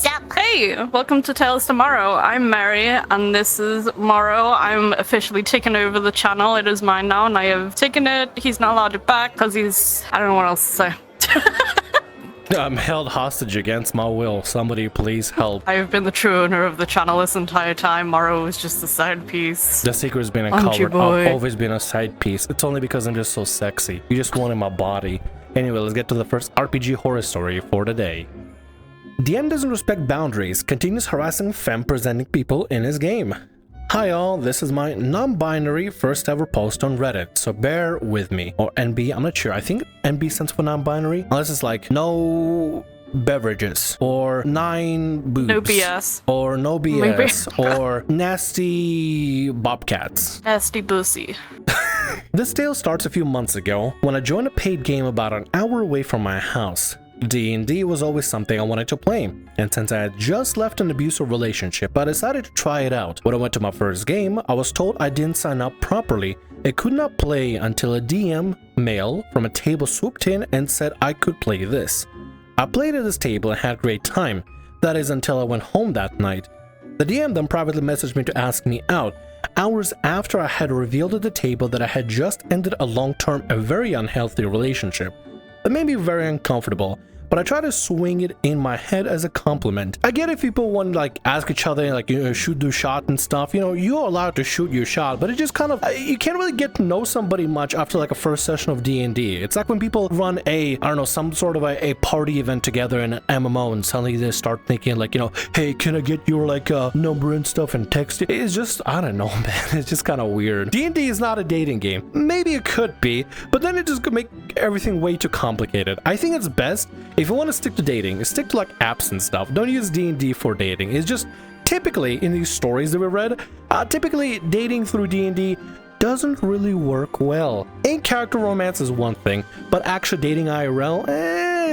What's up? Hey, welcome to Tales Tomorrow. I'm Mary, and this is Morrow. I'm officially taking over the channel. It is mine now, and I have taken it. He's not allowed it back because he's... I don't know what else to say. I'm held hostage against my will. Somebody please help. I have been the true owner of the channel this entire time. Morrow is just a side piece. The secret's been Aren't you, uncovered. boy? I've always been a side piece. It's only because I'm just so sexy. You just wanted my body. Anyway, let's get to the first RPG horror story for the day. DM doesn't respect boundaries, continues harassing femme-presenting people in his game. Hi all, this is my non-binary first ever post on Reddit, so bear with me. Or NB, I'm not sure. I think NB stands for non-binary. Unless it's like no beverages, or 9 boobs. No BS. Or no BS, or nasty bobcats. Nasty Boosie. This tale starts a few months ago when I joined a paid game about an hour away from my house. D&D was always something I wanted to play, and since I had just left an abusive relationship, I decided to try it out. When I went to my first game, I was told I didn't sign up properly and could not play until a DM, male, from a table swooped in and said I could play this. I played at this table and had a great time. That is until I went home that night. The DM then privately messaged me to ask me out, hours after I had revealed at the table that I had just ended a long-term and very unhealthy relationship. That made me very uncomfortable, but I try to swing it in my head as a compliment. I get if people want to like ask each other like, you know, shoot the shot and stuff, you know, you're allowed to shoot your shot, but it just kind of, you can't really get to know somebody much after like a first session of D&D. It's like when people run I don't know, some sort of a party event together in an MMO and suddenly they start thinking like, you know, hey, can I get your like number and stuff and text it? It's just, I don't know, man, it's just kind of weird. D&D is not a dating game. Maybe it could be, but then it just could make everything way too complicated. I think it's best if you want to stick to dating, stick to like apps and stuff. Don't use D&D for dating. It's just typically in these stories that we read, typically dating through D&D doesn't really work well. In-character romance is one thing, but actually dating IRL,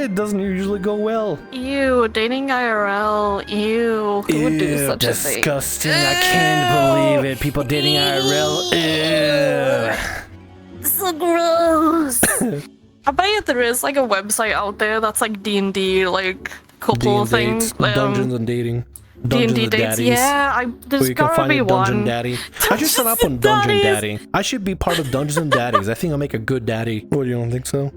it doesn't usually go well. Ew, dating IRL. Ew. Who would do such a thing? Disgusting. I can't believe it. People dating IRL. Ew. So gross. I bet you there is like a website out there that's like D&D, like couple D&D things. dates, Dungeons and Dating. Dungeons D&D and dates, Daddies. yeah, Where there's you can gotta find be a Dungeon one. Daddy. I should sign up on and Dungeon Daddies. Daddy. I should be part of Dungeons and Daddies. I think I'll make a good daddy. What, you don't think so?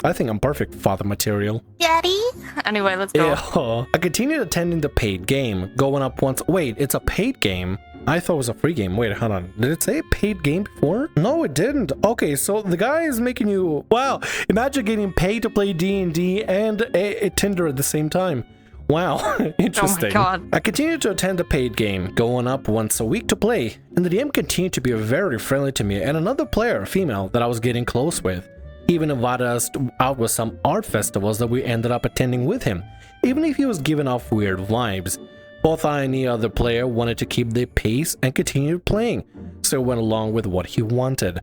I think I'm perfect father material. Daddy? Anyway, let's go. Yeah. I continued attending the paid game, going up once. Wait, it's a paid game? I thought it was a free game. Wait, hold on. Did it say paid game before? No, it didn't. Okay, so the guy is making you... Wow, imagine getting paid to play D&D and a Tinder at the same time. Wow, interesting. Oh my God. I continued to attend the paid game, going up once a week to play, and the DM continued to be very friendly to me and another player, female, that I was getting close with. He even invited us out with some art festivals that we ended up attending with him, even if he was giving off weird vibes. Both I and the other player wanted to keep the pace and continued playing, so went along with what he wanted.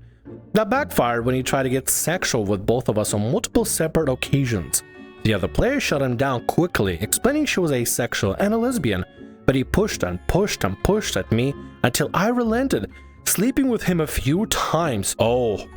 That backfired when he tried to get sexual with both of us on multiple separate occasions. The other player shut him down quickly, explaining she was asexual and a lesbian, but he pushed and pushed and pushed at me until I relented, sleeping with him a few times. Oh.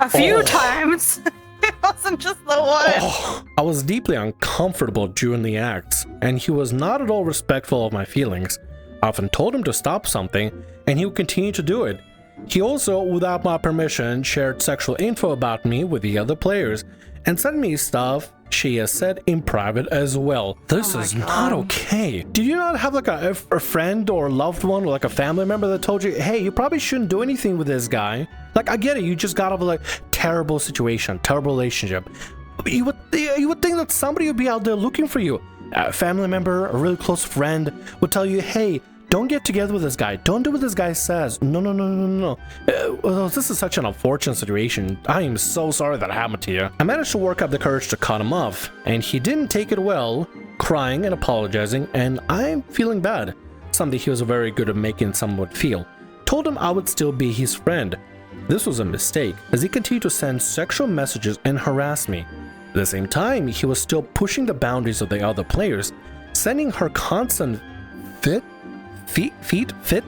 A few times. It wasn't just the one. Oh, I was deeply uncomfortable during the acts, and he was not at all respectful of my feelings. I often told him to stop something, and he would continue to do it. He also, without my permission, shared sexual info about me with the other players, and sent me stuff she has said in private as well. This is not okay. Did you not have like a friend or loved one or like a family member that told you, hey, you probably shouldn't do anything with this guy? Like, I get it, you just got out of a like terrible situation, terrible relationship. You would think that somebody would be out there looking for you. A family member, a really close friend would tell you, hey, don't get together with this guy. Don't do what this guy says. No. Well, this is such an unfortunate situation. I am so sorry that happened to you. I managed to work up the courage to cut him off, and he didn't take it well, crying and apologizing, and I'm feeling bad. Something he was very good at making someone feel. Told him I would still be his friend. This was a mistake, as he continued to send sexual messages and harass me. At the same time, he was still pushing the boundaries of the other players, sending her constant fit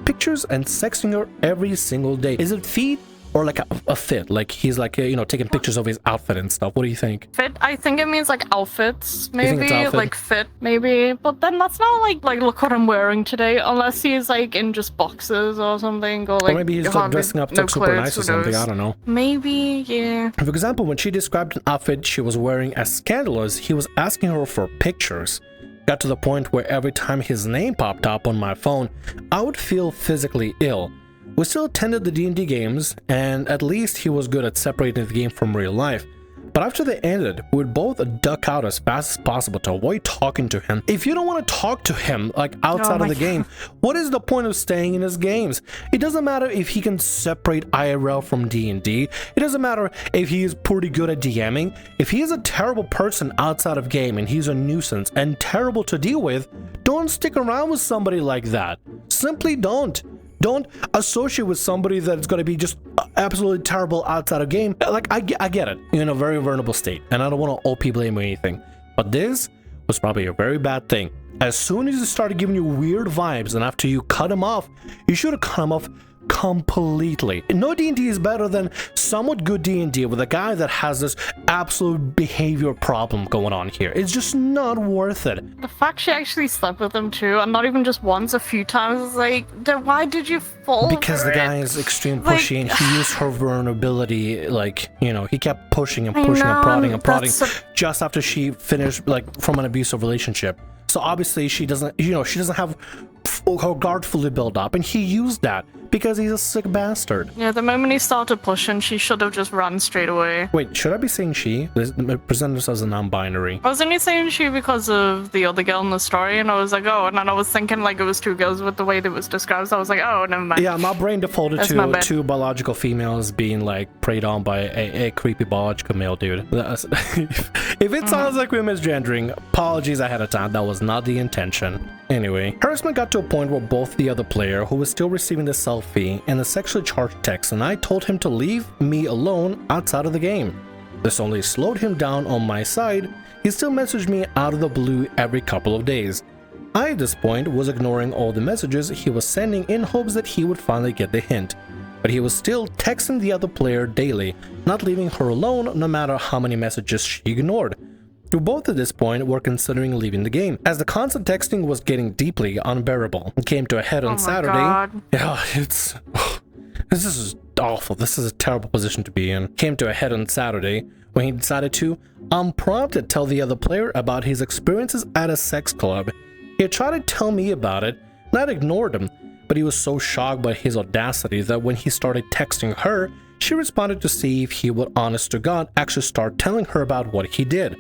pictures and sexting her every single day. Is it feet or like a fit, like he's like taking pictures of his outfit and stuff. What do you think? Fit? I think it means like outfits, think it's maybe outfit? like fit, maybe. But then that's not like look what I'm wearing today, unless he's like in just boxes or something, or like Or maybe he's like dressing up to look super nice or something. I don't know. Maybe, yeah. For example, when she described an outfit she was wearing as scandalous, he was asking her for pictures. Got to the point where every time his name popped up on my phone, I would feel physically ill. We still attended the D&D games, and at least he was good at separating the game from real life. But after they ended, we would both duck out as fast as possible to avoid talking to him. If you don't want to talk to him, like outside of the game, what is the point of staying in his games? It doesn't matter if he can separate IRL from D&D. It doesn't matter if he is pretty good at DMing. If he is a terrible person outside of game and he's a nuisance and terrible to deal with, don't stick around with somebody like that. Simply don't. Don't associate with somebody that's going to be just absolutely terrible outside of game. Like, I get it. You're in a very vulnerable state, and I don't want to OP blame or anything. But this was probably a very bad thing. As soon as he started giving you weird vibes, and after you cut him off, you should have cut him off completely. No D&D is better than somewhat good D&D with a guy that has this absolute behavior problem going on here. It's just not worth it. The fact she actually slept with him too, and not even just once, a few times, is like, then why did you fall? Because the guy is extreme pushy, and he used her vulnerability, like, he kept pushing and pushing and prodding just after she finished, like, from an abusive relationship. So obviously she doesn't have her guard fully built up, and he used that because he's a sick bastard. Yeah, the moment he started pushing, she should have just run straight away. Wait, should I be saying she? Present this as a non-binary. I was only saying she because of the other girl in the story, and I was like, oh, and then I was thinking like it was two girls with the way that was described, so I was like, oh, never mind. Yeah, my brain defaulted to two biological females being like preyed on by a creepy biological male dude. If it sounds like we're misgendering, apologies ahead of time, that was not the intention. Anyway, harassment got to a point where both the other player, who was still receiving the selfie, and the sexually charged text, and I told him to leave me alone outside of the game. This only slowed him down on my side. He still messaged me out of the blue every couple of days. I, at this point, was ignoring all the messages he was sending in hopes that he would finally get the hint. But he was still texting the other player daily, not leaving her alone no matter how many messages she ignored. We both at this point were considering leaving the game, as the constant texting was getting deeply unbearable. It came to a head on Saturday. God. Yeah, this is awful. This is a terrible position to be in. Came to a head on Saturday when he decided to, unprompted, tell the other player about his experiences at a sex club. He had tried to tell me about it, and I'd ignored him, but he was so shocked by his audacity that when he started texting her, she responded to see if he would, honest to God, actually start telling her about what he did.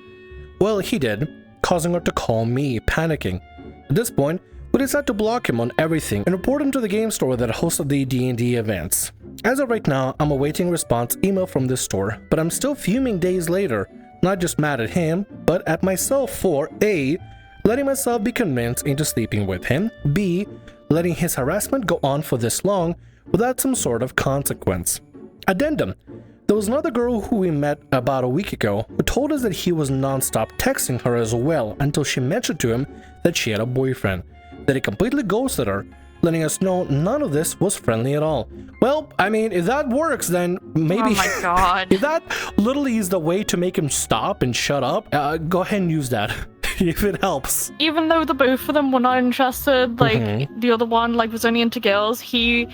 Well, he did, causing her to call me, panicking. At this point, we decided to block him on everything and report him to the game store that hosted the D&D events. As of right now, I'm awaiting response email from this store, but I'm still fuming days later, not just mad at him, but at myself for A, letting myself be convinced into sleeping with him, B, letting his harassment go on for this long without some sort of consequence. Addendum. There was another girl who we met about a week ago who told us that he was non-stop texting her as well until she mentioned to him that she had a boyfriend, that he completely ghosted her, letting us know none of this was friendly at all. Well, I mean, if that works, then maybe... Oh my God. If that literally is the way to make him stop and shut up, go ahead and use that. If it helps. Even though the both of them were not interested, like the other one like was only into girls, he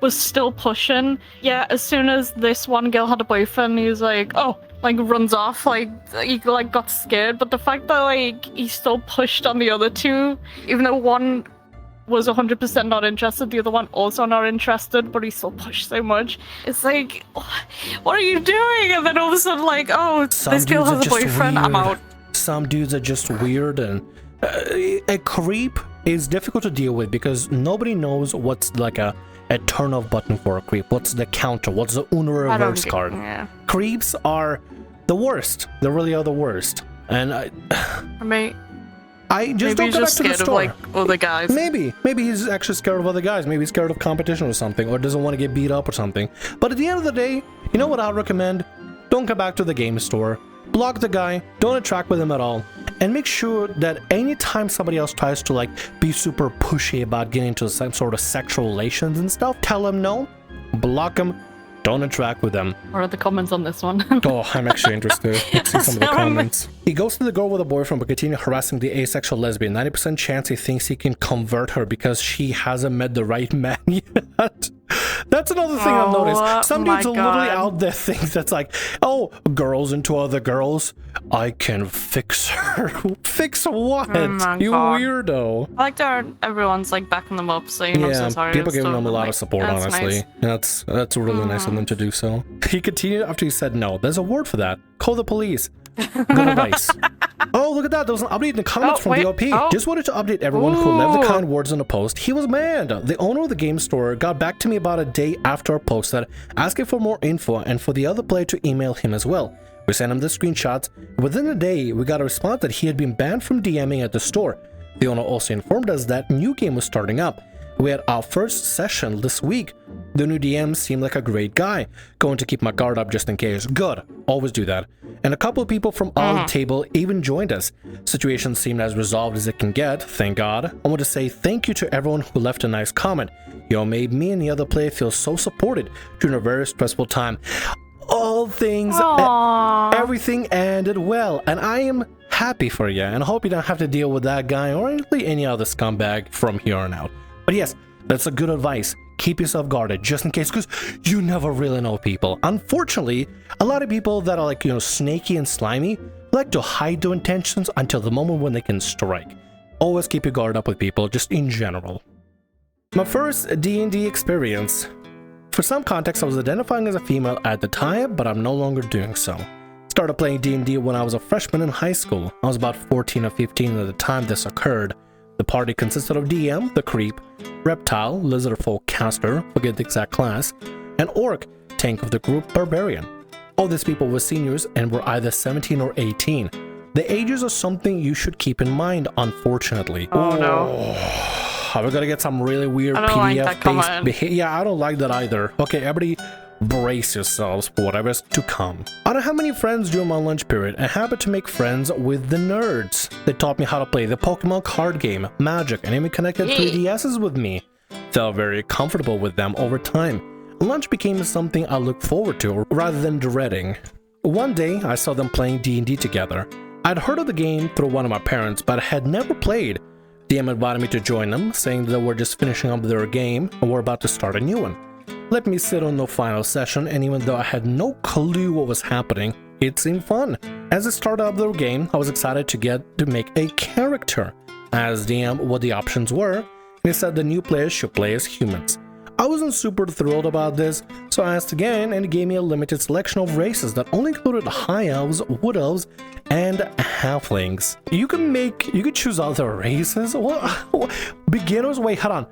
was still pushing. Yeah, as soon as this one girl had a boyfriend, he was like, oh, like runs off, like he like got scared. But the fact that like he still pushed on the other two, even though one was 100% not interested, the other one also not interested, but he still pushed so much. It's like, what are you doing? And then all of a sudden, like, oh, this girl has a boyfriend, I'm out. Some dudes are just weird, and a creep is difficult to deal with because nobody knows what's like a turn-off button for a creep. What's the counter? What's the Uno reverse card? Yeah. Creeps are the worst. They really are the worst. And I just don't go back to the store. Maybe he's just scared of like other guys. Maybe he's actually scared of other guys. Maybe he's scared of competition or something, or doesn't want to get beat up or something. But at the end of the day, you know what I'll recommend? Don't come back to the game store. Block the guy, don't interact with him at all, and make sure that anytime somebody else tries to like be super pushy about getting into some sort of sexual relations and stuff, tell him no, block him, Don't interact with them. What are the comments on this one? Oh, I'm actually interested. Let's see some of the comments. He goes to the girl with a boyfriend but continue harassing the asexual lesbian. 90% chance he thinks he can convert her because she hasn't met the right man yet. That's another thing I've noticed. Some dudes are literally out there think that's like, oh, girls into other girls, I can fix her. Fix what? You weirdo. I like that everyone's like backing them up, saying I'm so sorry. People giving them a lot of support, honestly. Nice. That's really nice of them to do so. He continued after he said no. There's a word for that. Call the police. Good advice. Oh, look at that. There was an update in the comments from the OP. Just wanted to update everyone who left the kind words in the post. He was mad. The owner of the game store got back to me about a day after I posted, asking for more info and for the other player to email him as well. We sent him the screenshots. Within a day, we got a response that he had been banned from DMing at the store. The owner also informed us that new game was starting up. We had our first session this week. The new DM seemed like a great guy. Going to keep my guard up just in case. Good. Always do that. And a couple of people from our table even joined us. Situation seemed as resolved as it can get, thank God. I want to say thank you to everyone who left a nice comment. You made me and the other player feel so supported during a very stressful time. All things, everything ended well, and I am happy for you, and I hope you don't have to deal with that guy or any other scumbag from here on out. But yes, that's a good advice. Keep yourself guarded just in case, because you never really know people. Unfortunately, a lot of people that are like, snaky and slimy like to hide their intentions until the moment when they can strike. Always keep your guard up with people, just in general. My first D&D experience. For some context, I was identifying as a female at the time, but I'm no longer doing so. Started playing D&D when I was a freshman in high school. I was about 14 or 15 at the time this occurred. The party consisted of DM, the creep, reptile, lizardfolk caster, forget the exact class, and orc, tank of the group, barbarian. All these people were seniors and were either 17 or 18. The ages are something you should keep in mind, unfortunately. Oh no. We're gonna get some really weird PDF-based behavior. Yeah, I don't like that either. Okay, everybody brace yourselves for whatever's to come. I don't have many friends during my lunch period. I happened to make friends with the nerds. They taught me how to play the Pokemon card game, Magic, and even connected 3DSs with me. Felt very comfortable with them over time. Lunch became something I looked forward to rather than dreading. One day, I saw them playing D&D together. I'd heard of the game through one of my parents, but had never played. DM invited me to join them, saying that they were just finishing up their game and were about to start a new one. Let me sit on the final session, and even though I had no clue what was happening, it seemed fun. As I started up their game, I was excited to get to make a character. I asked DM what the options were, and he said the new players should play as humans. I wasn't super thrilled about this, so I asked again, and he gave me a limited selection of races that only included high elves, wood elves, and halflings. You could choose other races? What? Beginners? Wait, hold on.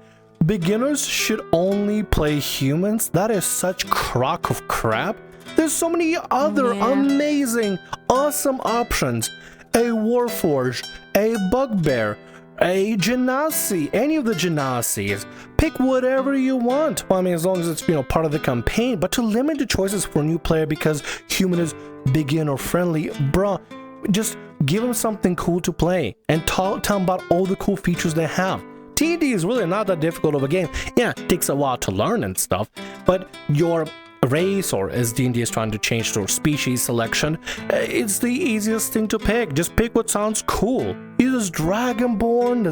Beginners should only play humans? That is such crock of crap. There's so many other amazing, awesome options. A warforged, a bugbear, a genasi, any of the genasies. Pick whatever you want. Well, I mean, as long as it's, part of the campaign, but to limit the choices for a new player because human is beginner friendly, bruh, just give them something cool to play and tell them about all the cool features they have. D&D is really not that difficult of a game. Yeah, it takes a while to learn and stuff, but your race, or as D&D is trying to change to species selection, it's the easiest thing to pick. Just pick what sounds cool. There's Dragonborn,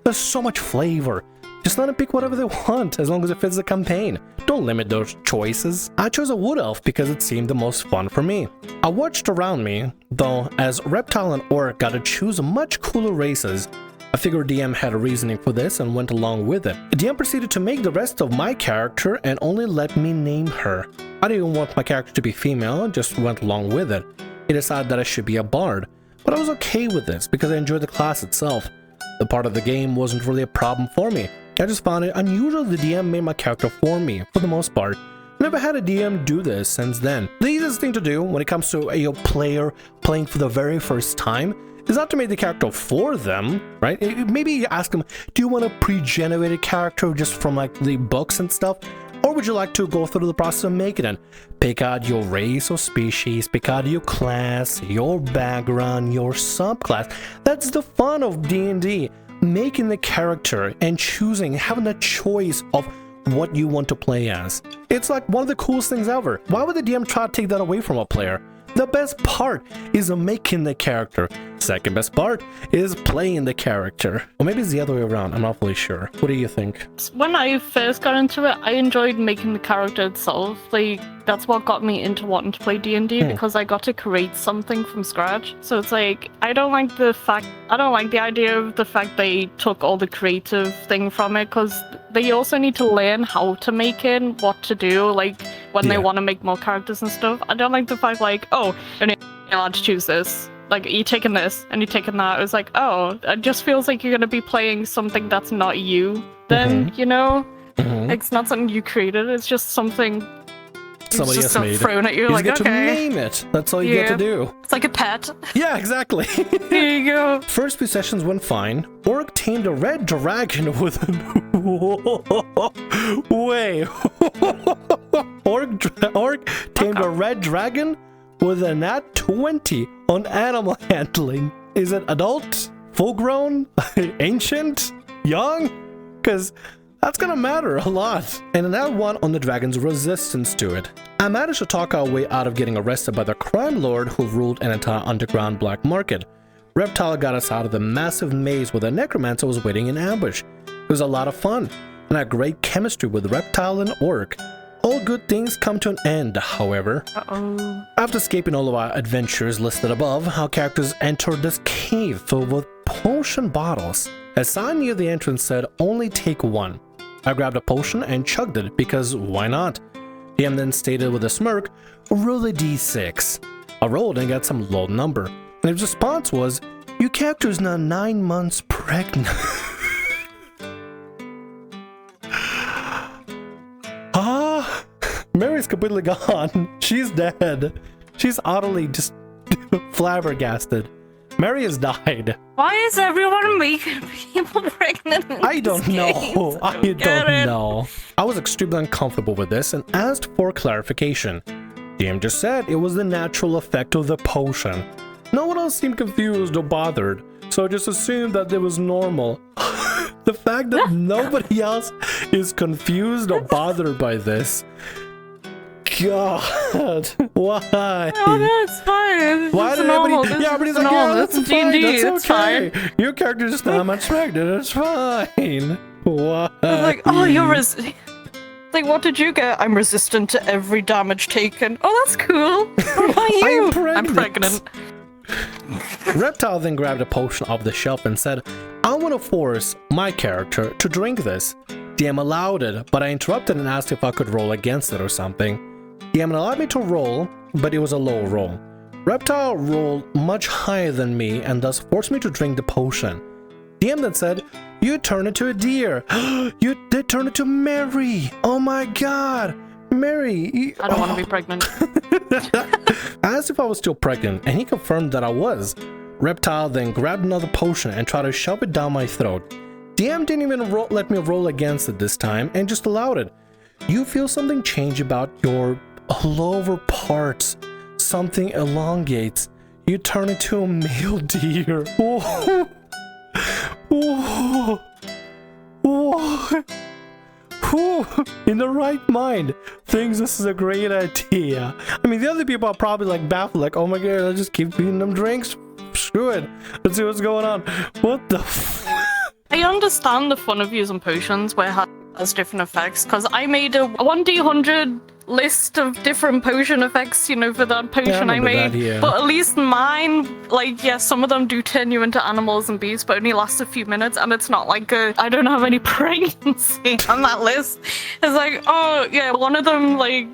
there's so much flavor. Just let them pick whatever they want, as long as it fits the campaign. Don't limit those choices. I chose a wood elf because it seemed the most fun for me. I watched around me, though, as reptile and orc got to choose much cooler races. I figured DM had a reasoning for this and went along with it. DM proceeded to make the rest of my character and only let me name her. I didn't even want my character to be female, and just went along with it. He decided that I should be a bard, but I was okay with this because I enjoyed the class itself. The part of the game wasn't really a problem for me. I just found it unusual the DM made my character for me, for the most part. I never had a DM do this since then. The easiest thing to do when it comes to a player playing for the very first time is not to make the character for them, right? Maybe you ask them, do you want a pre-generated character just from like the books and stuff? Or would you like to go through the process of making it? Pick out your race or species, pick out your class, your background, your subclass. That's the fun of D&D. Making the character and choosing, having the choice of what you want to play as. It's like one of the coolest things ever. Why would the DM try to take that away from a player? The best part is making the character. Second best part is playing the character. Or maybe it's the other way around. I'm not fully sure. What do you think? When I first got into it, I enjoyed making the character itself. Like, that's what got me into wanting to play D&D because I got to create something from scratch. So it's like, I don't like the idea of the fact they took all the creative thing from it, because they also need to learn how to make it, what to do, like when they want to make more characters and stuff. I don't like the fact like, oh, you're allowed to choose this. Like, you're taking this and you're taking that. It's like, oh, it just feels like you're going to be playing something that's not you then, you know? It's not something you created, it's just something somebody else made. Thrown at you, you like, get okay. to name it. That's all you get to do. It's like a pet. Yeah, exactly. There you go. First few sessions went fine. Orc tamed a red dragon with Wait. Orc tamed a red dragon with a nat 20 on animal handling. Is it adult, full grown, ancient, young? Because that's gonna matter a lot. And an L1 on the dragon's resistance to it. I managed to talk our way out of getting arrested by the crime lord who ruled an entire underground black market. Reptile got us out of the massive maze where the necromancer was waiting in ambush. It was a lot of fun, and I had great chemistry with Reptile and Orc. All good things come to an end, however. After escaping all of our adventures listed above, our characters entered this cave filled with potion bottles. A sign near the entrance said, "Only take one." I grabbed a potion and chugged it, because why not? DM then stated with a smirk, "Roll a d6." I rolled and got some low number, and his response was, "Your character's now 9 months pregnant." Mary's completely gone. She's dead. She's utterly just flabbergasted. Mary has died. Why is everyone making people pregnant? I don't know. I don't know. I was extremely uncomfortable with this and asked for clarification. DM just said it was the natural effect of the potion. No one else seemed confused or bothered, so I just assumed that it was normal. The fact that nobody else is confused or bothered by this. God, why? Oh, no, it's fine. Why did everybody? Yeah, everybody's like, yeah, that's fine. D&D, That's okay. fine. Your character's just not much pregnant. It's fine. Why? I was like, oh, you're like, what did you get? I'm resistant to every damage taken. Oh, that's cool. What about you? I'm pregnant. Reptile then grabbed a potion off the shelf and said, "I want to force my character to drink this." DM allowed it, but I interrupted and asked if I could roll against it or something. DM allowed me to roll, but it was a low roll. Reptile rolled much higher than me and thus forced me to drink the potion. DM then said, "You turn into a deer." You did turn into Mary. Oh my god. Mary. I don't want to be pregnant. I asked if I was still pregnant, and he confirmed that I was. Reptile then grabbed another potion and tried to shove it down my throat. DM didn't even let me roll against it this time and just allowed it. You feel something change about your lower parts. Something elongates. You turn into a male deer. Whoa. Whoa. Whoa. Whoa. In the right mind, thinks this is a great idea. I mean, the other people are probably like baffled, like, oh my god, let's just keep feeding them drinks. Screw it. Let's see what's going on. What the I understand the fun of using potions where it has different effects, because I made a 1d100 list of different potion effects, you know, for that potion I made. But at least mine, like, yeah, some of them do turn you into animals and beasts, but only lasts a few minutes, and it's not like I don't have any pregnancy on that list. It's like, oh, yeah, one of them, like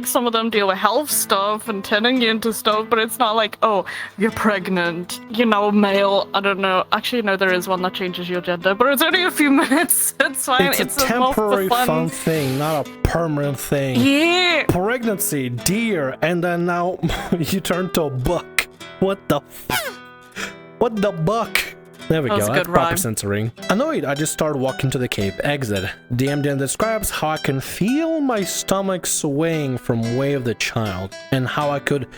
some of them deal with health stuff and turning you into stuff, but it's not like, oh, you're pregnant, you know, male. I don't know. Actually, no, there is one that changes your gender, but it's only a few minutes. It's fine. It's a temporary fun thing, not a permanent thing. Yeah. Pregnancy, deer, and then now you turn to a buck. What the What the buck? There we go, that's proper censoring. Annoyed, I just started walking to the cave exit. DM then describes how I can feel my stomach swaying from way of the child, and how I could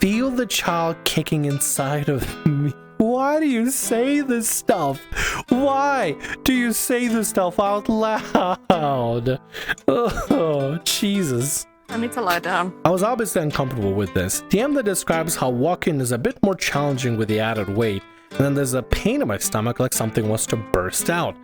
feel the child kicking inside of me. Why why do you say this stuff? Why do you say this stuff out loud? Oh, Jesus. I need to lie down. I was obviously uncomfortable with this. DM that describes how walking is a bit more challenging with the added weight, and then there's a pain in my stomach like something wants to burst out.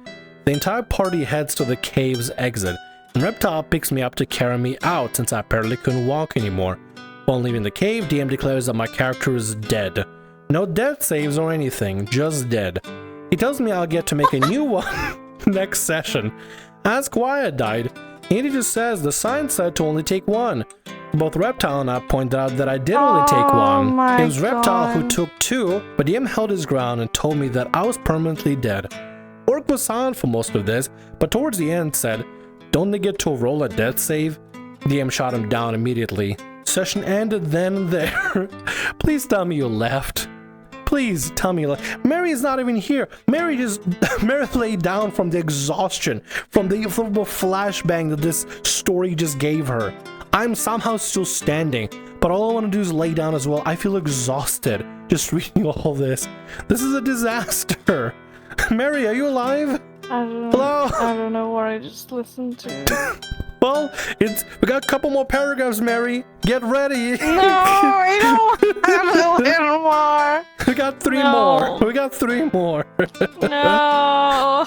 The entire party heads to the cave's exit, and Reptile picks me up to carry me out since I apparently couldn't walk anymore. Upon leaving the cave, DM declares that my character is dead. No death saves or anything, just dead. He tells me I'll get to make a new one next session. Ask why I died. And he just says the sign said to only take one. Both Reptile and I pointed out that I did only take one. It was Reptile who took two, but DM held his ground and told me that I was permanently dead. Orc was silent for most of this, but towards the end said, "Don't they get to roll a death save?" DM shot him down immediately. Session ended then and there. Please tell me you left. Please tell me you left. Mary is not even here. Mary laid down from the exhaustion, from the flashbang that this story just gave her. I'm somehow still standing, but all I want to do is lay down as well. I feel exhausted just reading all this. This is a disaster. Mary, are you alive? Hello? I don't know what I just listened to. Well, we got a couple more paragraphs, Mary. Get ready. No, I don't have a little more. We got three more. We got three more. No.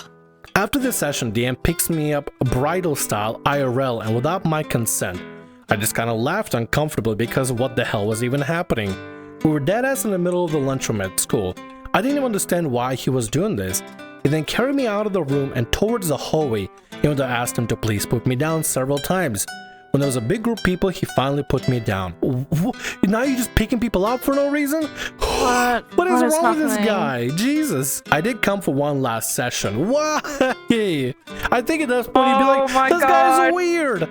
After this session, DM picks me up bridal style IRL and without my consent. I just kind of laughed uncomfortably because what the hell was even happening? We were dead ass in the middle of the lunchroom at school. I didn't even understand why he was doing this. He then carried me out of the room and towards the hallway, even though I asked him to please put me down several times. When there was a big group of people, he finally put me down. Now you're just picking people up for no reason? What is wrong with this guy? Jesus. I did come for one last session. Why? I think at this point he'd be like, this guy's weird.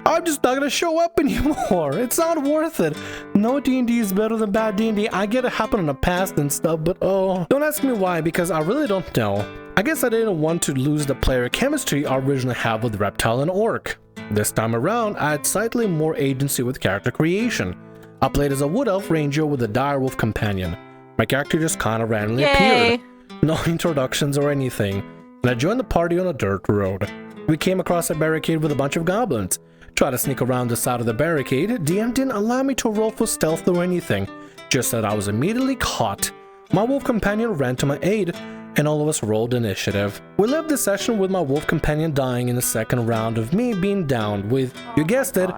I'm just not gonna show up anymore. It's not worth it. No D&D is better than bad D&D. I get it happened in the past and stuff, but oh. Don't ask me why, because I really don't know. I guess I didn't want to lose the player chemistry I originally had with Reptile and Orc. This time around, I had slightly more agency with character creation. I played as a wood elf ranger with a direwolf companion. My character just kinda randomly appeared. No introductions or anything, and I joined the party on a dirt road. We came across a barricade with a bunch of goblins. Tried to sneak around the side of the barricade. DM didn't allow me to roll for stealth or anything, just that I was immediately caught. My wolf companion ran to my aid, and all of us rolled initiative. We left the session with my wolf companion dying in the second round of me being downed with, you guessed it,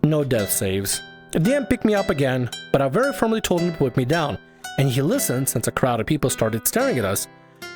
no death saves. DM picked me up again, but I very firmly told him to put me down, and he listened since a crowd of people started staring at us.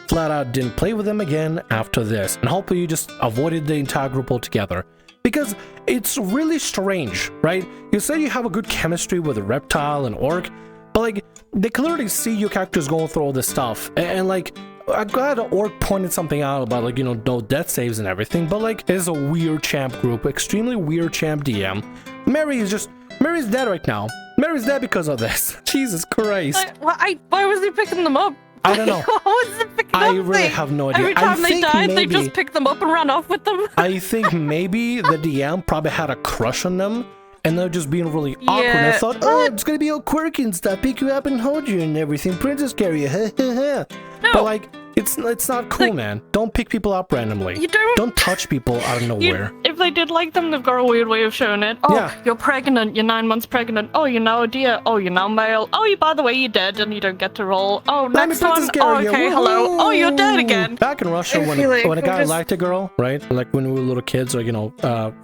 Flat out didn't play with them again after this, and hopefully you just avoided the entire group altogether. Because it's really strange, right? You say you have a good chemistry with a Reptile and Orc, but like, they clearly see your characters going through all this stuff, and like, I'm glad Orc pointed something out about like, you know, no death saves and everything, but like, it's a weird champ group, extremely weird champ DM. Mary's dead right now. Mary's dead because of this. Jesus Christ. Why was he picking them up? I don't know. What was the picking up I really thing? have no idea. Every time they died, they just picked them up and ran off with them. I think maybe the DM probably had a crush on them, and they're just being really awkward. And I thought, oh, it's gonna be all quirky and stuff, pick you up and hold you and everything, princess carry you, No. But like, it's not cool, like, man. Don't pick people up randomly. You don't touch people out of nowhere. If they did like them, they've got a weird way of showing it. Oh, yeah. You're pregnant. You're 9 months pregnant. Oh, you're now a deer. Oh, you're now male. Oh, by the way, you're dead and you don't get to roll. Oh, next one. Oh, okay, hello. Oh, you're dead again. Back in Russia, when a guy liked a girl, right? Like when we were little kids, or you know,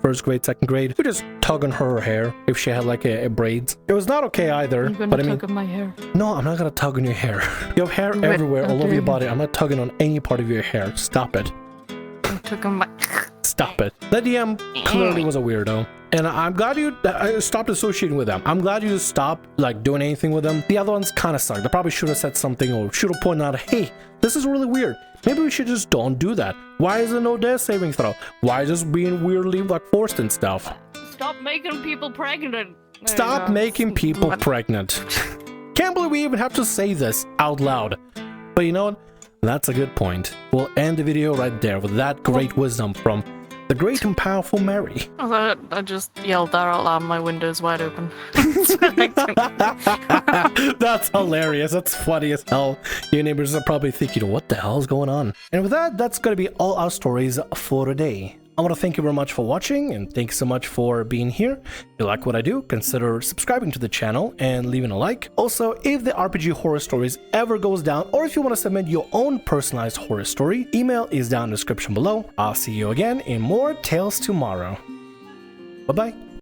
first grade, second grade, we just tug on her hair if she had like a braids. It was not okay either. You're gonna tug on my hair. No, I'm not gonna tug on your hair. You have hair everywhere, all over your body. I'm not tugging on any part of your hair. Stop it. Stop it. The DM clearly was a weirdo, and I'm glad you stopped associating with them. I'm glad you just stopped like doing anything with them. The other ones kind of sucked. They probably should have said something or should have pointed out, hey, this is really weird. Maybe we should just don't do that. Why is there no death saving throw? Why is this being weirdly like forced and stuff? Stop making people pregnant. Stop making people pregnant. Can't believe we even have to say this out loud. But you know what? That's a good point. We'll end the video right there with that great wisdom from the great and powerful Mary. I just yelled that out loud, my window's wide open. That's hilarious. That's funny as hell. Your neighbors are probably thinking, what the hell is going on? And with that, that's going to be all our stories for today. I want to thank you very much for watching, and thanks so much for being here. If you like what I do, consider subscribing to the channel and leaving a like. Also, if the RPG Horror Stories ever goes down, or if you want to submit your own personalized horror story, email is down in the description below. I'll see you again in more Tales Tomorrow. Bye-bye.